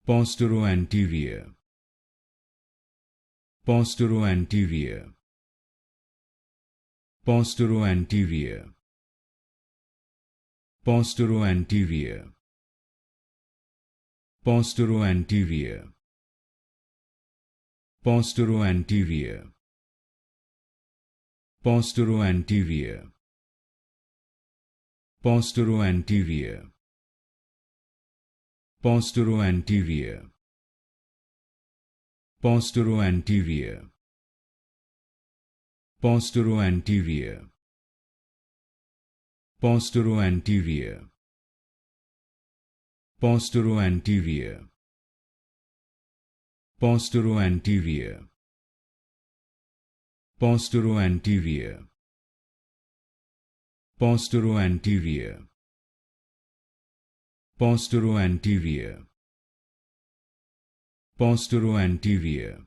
Posteroanterior, Posteroanterior, Posteroanterior, Posteroanterior, Posteroanterior, Posteroanterior, Posteroanterior, Posteroanterior, Posteroanterior, Posteroanterior, Posteroanterior, Posteroanterior, Posteroanterior, Posteroanterior, Posteroanterior, Posteroanterior, Posteroanterior, Posteroanterior,